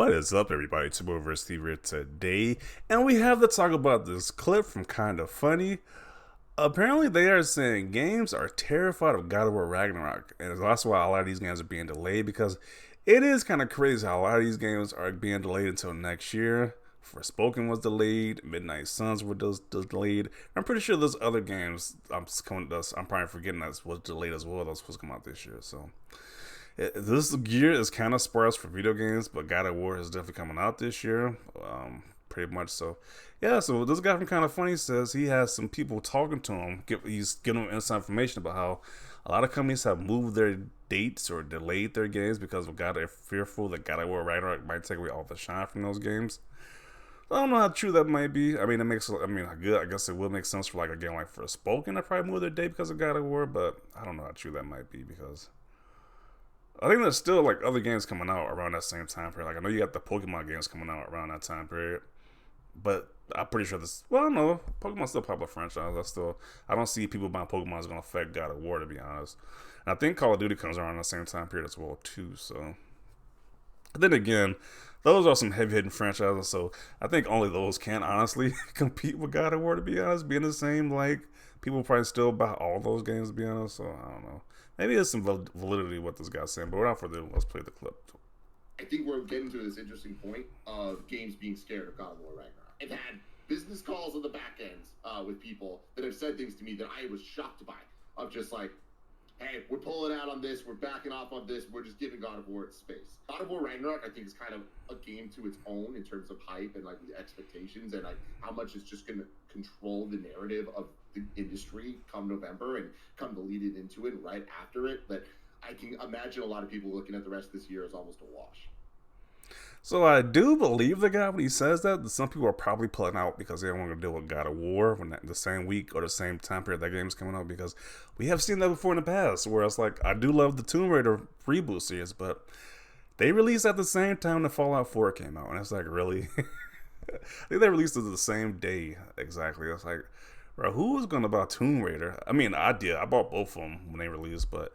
What is up, everybody? It's your boy vs. Steve here today, and we have to talk about this clip from Kind of Funny. Apparently, they are saying games are terrified of God of War Ragnarok, and that's why a lot of these games are being delayed, because it is kind of crazy how a lot of these games are being delayed until next year. Forspoken was delayed, Midnight Suns were delayed. I'm pretty sure there's other games I'm probably forgetting that was delayed as well. That's supposed to come out this year, so this year is kind of sparse for video games, but God of War is definitely coming out this year, pretty much. So, yeah. So this guy from Kind of Funny says he has some people talking to him. He's giving him inside information about how a lot of companies have moved their dates or delayed their games because of they're fearful that God of War Ragnarok might take away all the shine from those games. I don't know how true that might be. I mean, I guess it will make sense for like a game like Forspoken to probably move their date because of God of War, but I don't know how true that might be because I think there's still like other games coming out around that same time period. Like I know you got the Pokemon games coming out around that time period, but I'm pretty sure this. Well, I don't know. Pokemon's still a popular franchise. I don't see people buying Pokemon is going to affect God of War, to be honest. And I think Call of Duty comes around the same time period as well too. So then again, those are some heavy hitting franchises. So I think only those can honestly compete with God of War, to be honest. Being the same, like people probably still buy all those games, to be honest. So I don't know. Maybe there's some validity what this guy's saying, but without further ado, let's play the clip. I think we're getting to this interesting point of games being scared of God of War Ragnarok. I've had business calls on the back ends with people that have said things to me that I was shocked by, of just like, hey, we're pulling out on this, we're backing off on this, we're just giving God of War its space. God of War Ragnarok, I think, is kind of a game to its own in terms of hype and like the expectations and like how much it's just going to control the narrative of the industry come November and come to lead it into it right after it. That I can imagine a lot of people looking at the rest of this year as almost a wash. So I do believe the guy when he says that some people are probably pulling out because they don't want to deal with God of War when the same week or the same time period that game's coming out, because we have seen that before in the past where it's like, I do love the Tomb Raider reboot series, but they released at the same time the Fallout 4 came out, and it's like, really? I think they released it the same day exactly. It's like, bro, who was going to buy Tomb Raider? I mean, I did. I bought both of them when they released, but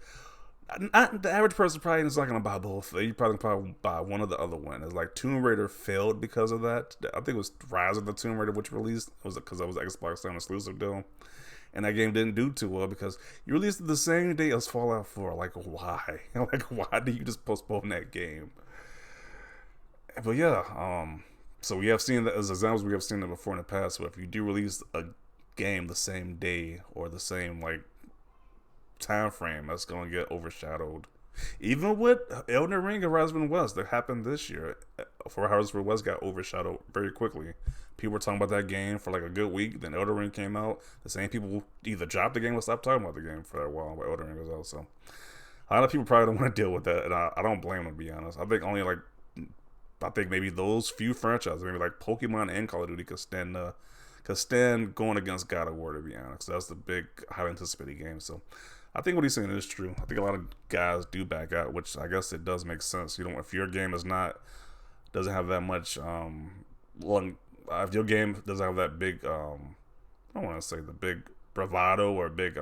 not the average person probably is not going to buy both. They probably buy one or the other one. It's like Tomb Raider failed because of that. I think it was Rise of the Tomb Raider, which released. It was because it was Xbox One exclusive deal. And that game didn't do too well because you released it the same day as Fallout 4. Like, why? Like, why do you just postpone that game? But yeah, so we have seen that as examples. We have seen it before in the past. So if you do release a game the same day or the same like time frame, that's going to get overshadowed. Even with Elden Ring and Horizon Forbidden West that happened this year, for Horizon Forbidden West got overshadowed very quickly. People were talking about that game for like a good week. Then Elden Ring came out. The same people either dropped the game or stopped talking about the game for a while when Elden Ring was out. So a lot of people probably don't want to deal with that, and I don't blame them, to be honest. I think maybe those few franchises, maybe like Pokemon and Call of Duty, could stand going against God of War, to be honest. That's the big, highly anticipated game. So I think what he's saying is true. I think a lot of guys do back out, which I guess it does make sense. You know, if your game doesn't have that much, if your game doesn't have that big, I don't want to say the big bravado or big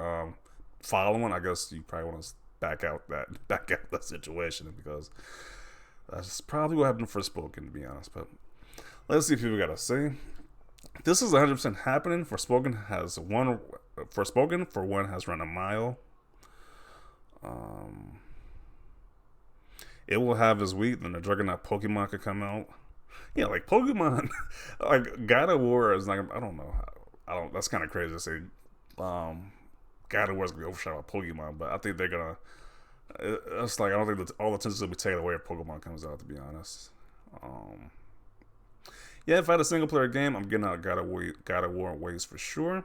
following, I guess you probably want to back out that situation, because that's probably what happened for Forspoken, to be honest. But let's see if people got to say. This is 100% happening. Forspoken for one has run a mile. It will have his week. Then the Juggernaut Pokemon could come out. Yeah, like Pokemon, like God of War is like, I don't know. That's kind of crazy to say. God of War is gonna be overshadowed by Pokemon, but I think they're gonna. It's like, I don't think that all the attention will be taken away if Pokemon comes out, to be honest. Yeah, if I had a single player game, I'm getting out God of War ways for sure.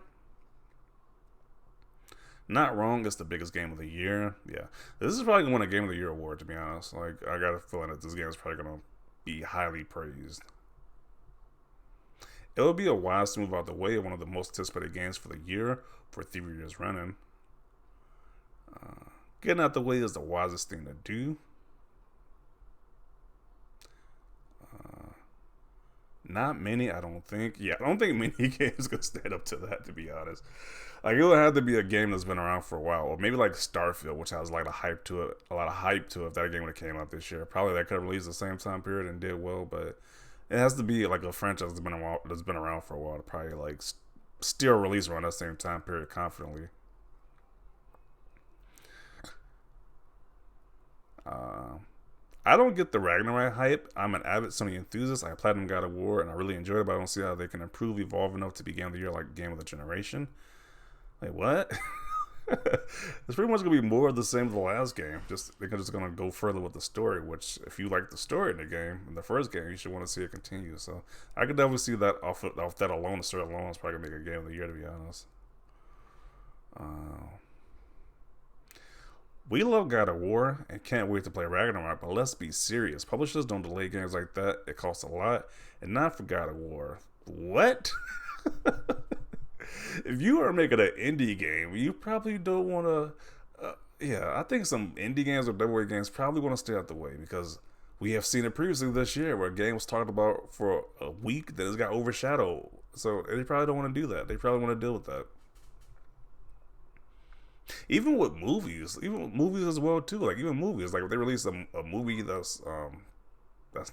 Not wrong, it's the biggest game of the year. Yeah, this is probably going to win a Game of the Year award, to be honest. Like, I got a feeling that this game is probably going to be highly praised. It would be a wise move out the way of one of the most anticipated games for the year for 3 years running. Getting out the way is the wisest thing to do. Not many, I don't think. Yeah, I don't think many games could stand up to that, to be honest. Like it would have to be a game that's been around for a while, or maybe like Starfield, which has like a lot of hype to it. If that game would have came out this year, probably that could have released the same time period and did well. But it has to be like a franchise that's been around for a while to probably like still release around that same time period confidently. Uh, I don't get the Ragnarok hype. I'm an avid Sony enthusiast. I platinum God of War and I really enjoyed it, but I don't see how they can improve, evolve enough to be game of the year like game of the generation. Like what? It's pretty much gonna be more of the same as the last game. Just they're just gonna go further with the story. Which, if you like the story in the game, in the first game, you should want to see it continue. So I could definitely see that off that alone. The story alone is probably gonna make a game of the year, to be honest. Uh, we love God of War and can't wait to play Ragnarok, but let's be serious. Publishers don't delay games like that. It costs a lot, and not for God of War. What? If you are making an indie game, you probably don't want to. Yeah, I think some indie games or double A games probably want to stay out the way because we have seen it previously this year where a game was talked about for a week, then it got overshadowed. So they probably don't want to do that. They probably want to deal with that. Even with movies as well too. Like even movies, like if they release a movie that's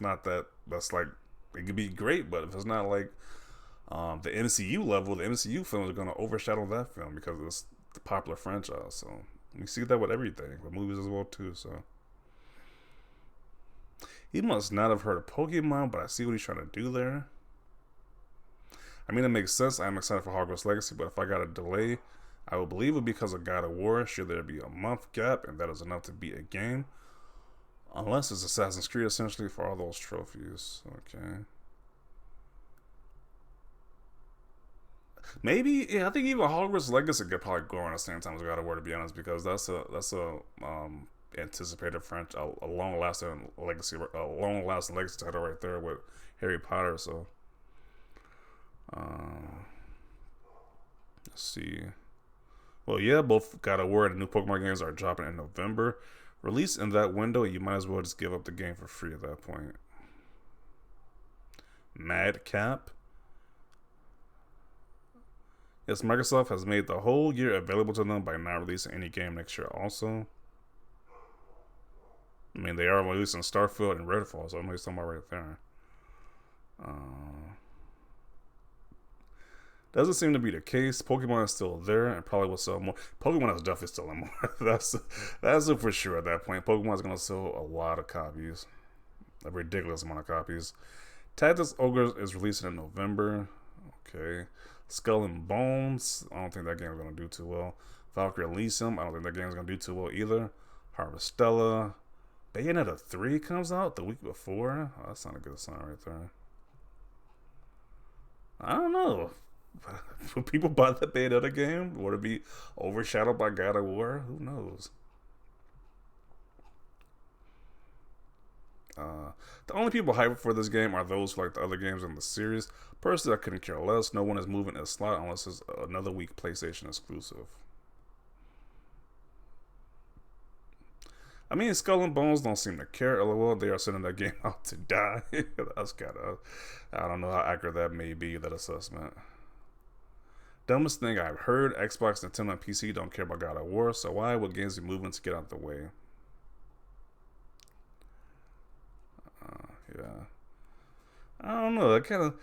not that that's like it could be great, but if it's not like the MCU level, the MCU films are going to overshadow that film because it's the popular franchise. So we see that with everything, with movies as well too. So he must not have heard of Pokemon, but I see what he's trying to do there. I mean, it makes sense. I'm excited for Hogwarts Legacy, but if I got a delay, I will believe it because of God of War. Should there be a month gap, and that is enough to beat a game? Unless it's Assassin's Creed, essentially, for all those trophies. Okay. Maybe, yeah, I think even Hogwarts Legacy could probably go around the same time as God of War, to be honest, because that's a anticipated French a long lasting legacy title right there with Harry Potter. So, let's see. Well, yeah, both God of War and the new Pokemon games are dropping in November. Release in that window, you might as well just give up the game for free at that point. Madcap. Yes, Microsoft has made the whole year available to them by not releasing any game next year also. I mean, they are releasing Starfield and Redfall, so I'm talking about right there. Doesn't seem to be the case. Pokemon is still there and probably will sell more. Pokemon is definitely selling more. That's for sure at that point. Pokemon is going to sell a lot of copies. A ridiculous amount of copies. Tactics Ogre is releasing in November. Okay. Skull and Bones. I don't think that game is going to do too well. Valkyrie Elysium. I don't think that game is going to do too well either. Harvestella. Bayonetta 3 comes out the week before. Oh, that's not a good sign right there. I don't know. Will people buy the Bayonetta game? Would it be overshadowed by God of War? Who knows? The only people hyped for this game are those who like the other games in the series. Personally, I couldn't care less. No one is moving a slot unless it's another week PlayStation exclusive. I mean, Skull and Bones don't seem to care. LOL, they are sending that game out to die. That's kind of, I don't know how accurate that may be, that assessment. Dumbest thing I've heard, Xbox, Nintendo, and PC don't care about God of War, so why would games be moving to get out the way? Yeah. I don't know. That kind of,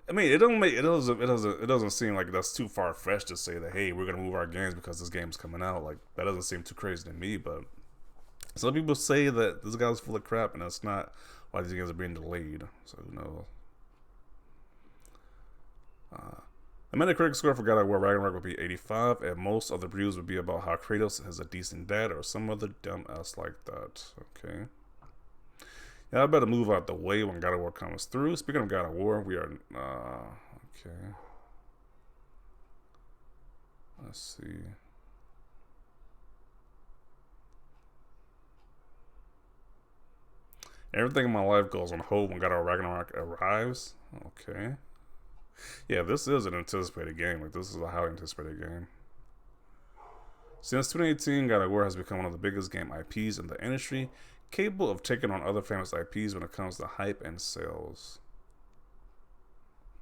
I mean, it doesn't seem like that's too far fetched to say that, hey, we're gonna move our games because this game's coming out. Like that doesn't seem too crazy to me, but some people say that this guy's full of crap, and that's not why these games are being delayed. So who knows? The Metacritic score for God of War Ragnarok would be 85, and most of the reviews would be about how Kratos has a decent dad or some other dumb ass like that. Okay. Yeah, I better move out the way when God of War comes through. Speaking of God of War, we are... okay. Let's see. Everything in my life goes on hold when God of War Ragnarok arrives. Okay. Yeah, this is an anticipated game. Like, this is a highly anticipated game. Since 2018, God of War has become one of the biggest game IPs in the industry, capable of taking on other famous IPs when it comes to hype and sales.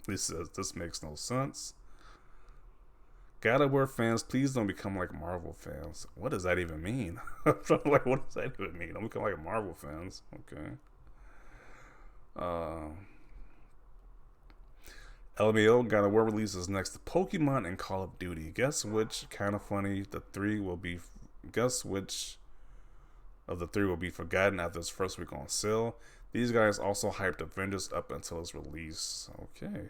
He says this makes no sense. God of War fans, please don't become like Marvel fans. What does that even mean? Like, what does that even mean? Don't become like Marvel fans. Okay. Uh, LMAO, God of War releases next to Pokemon and Call of Duty. Guess which? Kind of funny. The three will be. Guess which of the three will be forgotten after its first week on sale? These guys also hyped Avengers up until its release. Okay.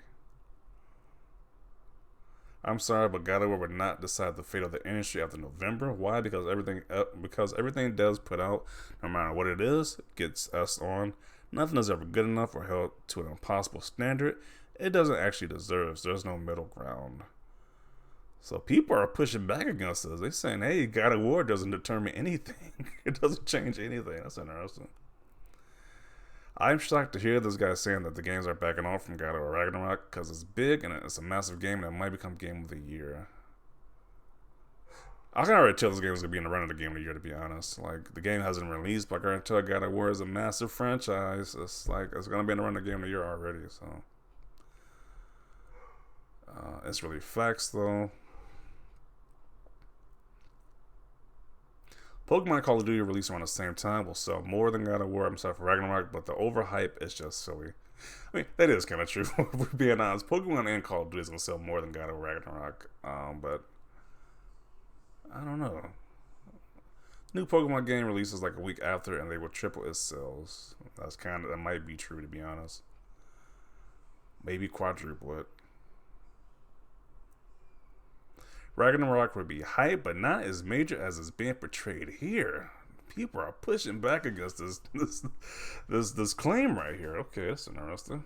I'm sorry, but God of War would not decide the fate of the industry after November. Why? Because everything does put out, no matter what it is, gets us on. Nothing is ever good enough or held to an impossible standard it doesn't actually deserve. There's no middle ground. So people are pushing back against us. They're saying, hey, God of War doesn't determine anything. It doesn't change anything. That's interesting. I'm shocked to hear this guy saying that the games are backing off from God of War Ragnarok because it's big and it's a massive game that might become Game of the Year. I can already tell this game is going to be in the run of the Game of the Year, to be honest. Like, the game hasn't been released, but I can already tell God of War is a massive franchise. It's like, it's going to be in the run of the Game of the Year already, so. It's really facts, though. Pokemon and Call of Duty release around the same time will sell more than God of War. I'm sorry for Ragnarok, but the overhype is just silly. I mean, that is kind of true. If we're being honest, Pokemon and Call of Duty is going to sell more than God of War Ragnarok. But I don't know. New Pokemon game releases like a week after, and they will triple its sales. That might be true, to be honest. Maybe quadruple it. Ragnarok would be hype, but not as major as it's being portrayed here. People are pushing back against this claim right here. Okay, that's interesting.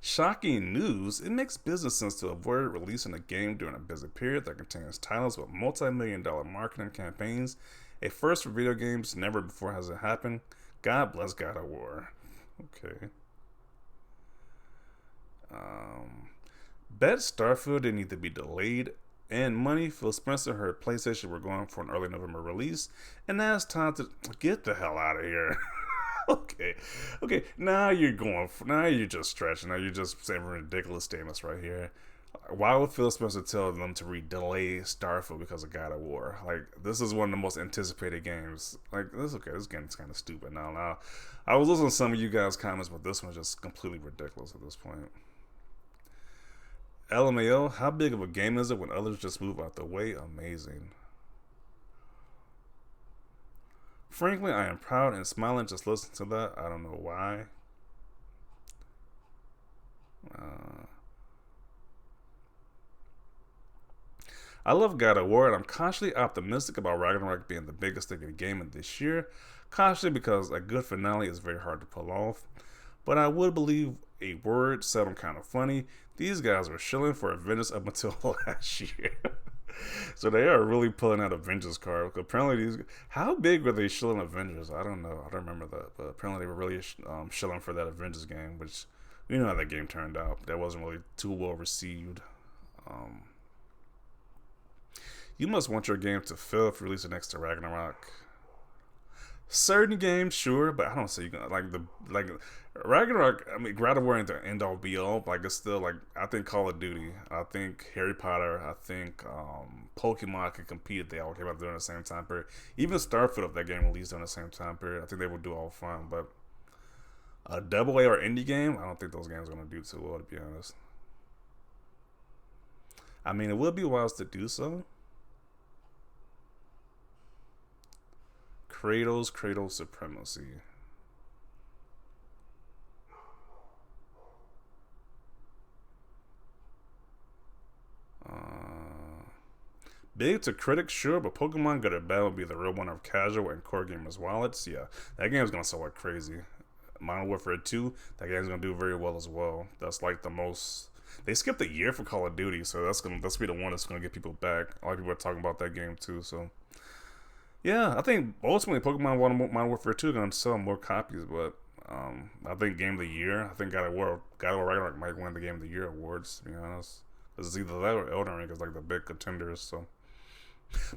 Shocking news. It makes business sense to avoid releasing a game during a busy period that contains titles with multi-million-dollar marketing campaigns. A first for video games, never before has it happened. God bless God of War. Okay. Bet Starfield didn't need to be delayed and money. Phil Spencer heard PlayStation were going for an early November release, and now it's time to get the hell out of here. Okay. Now you're just stretching. Now you're just saying ridiculous statements right here. Why would Phil Spencer tell them to delay Starfield because of God of War? Like, this is one of the most anticipated games. Like, this game's kind of stupid now. I was listening to some of you guys' comments, but this one's just completely ridiculous at this point. LMAO, how big of a game is it when others just move out the way? Amazing. Frankly, I am proud and smiling just listening to that. I don't know why. I love God of War, and I'm cautiously optimistic about Ragnarok being the biggest thing in the game of this year. Cautiously because a good finale is very hard to pull off. But I would believe a word said I'm kind of funny. These guys were shilling for Avengers up until last year. So they are really pulling out Avengers card. Apparently, how big were they shilling Avengers? I don't know. I don't remember that. But apparently, they were really shilling for that Avengers game, which you know how that game turned out. That wasn't really too well received. You must want your game to fail if you release it next to Ragnarok. Certain games, sure, but I don't say you can like Ragnarok. I mean, God of War ain't the end all be all. Like, it's still like, I think Call of Duty, I think Harry Potter, I think Pokemon could compete if they all came out during the same time period. Even Starfield, if that game released during the same time period, I think they would do all fine. But a double A or indie game, I don't think those games are gonna do too well, to be honest. I mean, it would be wise to do so. Kratos supremacy. Big to critics, sure, but Pokemon Good or Bad will be the real winner of casual and core gamers' wallets. Yeah, that game's gonna sell like crazy. Modern Warfare 2, that game's gonna do very well as well. That's like the most. They skipped a year for Call of Duty, so that's be the one that's gonna get people back. A lot of people are talking about that game too, so. Yeah, I think ultimately Pokemon Modern Warfare 2 are going to sell more copies, but I think Game of the Year, I think God of War Ragnarok might win the Game of the Year awards, to be honest. Because it's either that or Elden Ring is like the big contenders, so.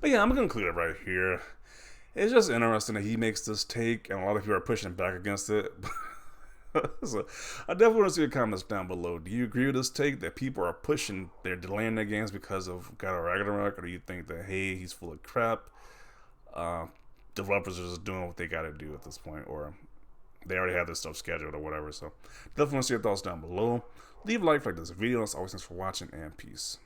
But yeah, I'm going to conclude it right here. It's just interesting that he makes this take, and a lot of people are pushing back against it. So I definitely want to see your comments down below. Do you agree with this take that people are pushing, they're delaying their games because of God of Ragnarok, or do you think that hey, he's full of crap? Uh, Developers are just doing what they got to do at this point, or they already have this stuff scheduled or whatever. So definitely want to see your thoughts down below. Leave a like for this video. As always, thanks for watching, and peace.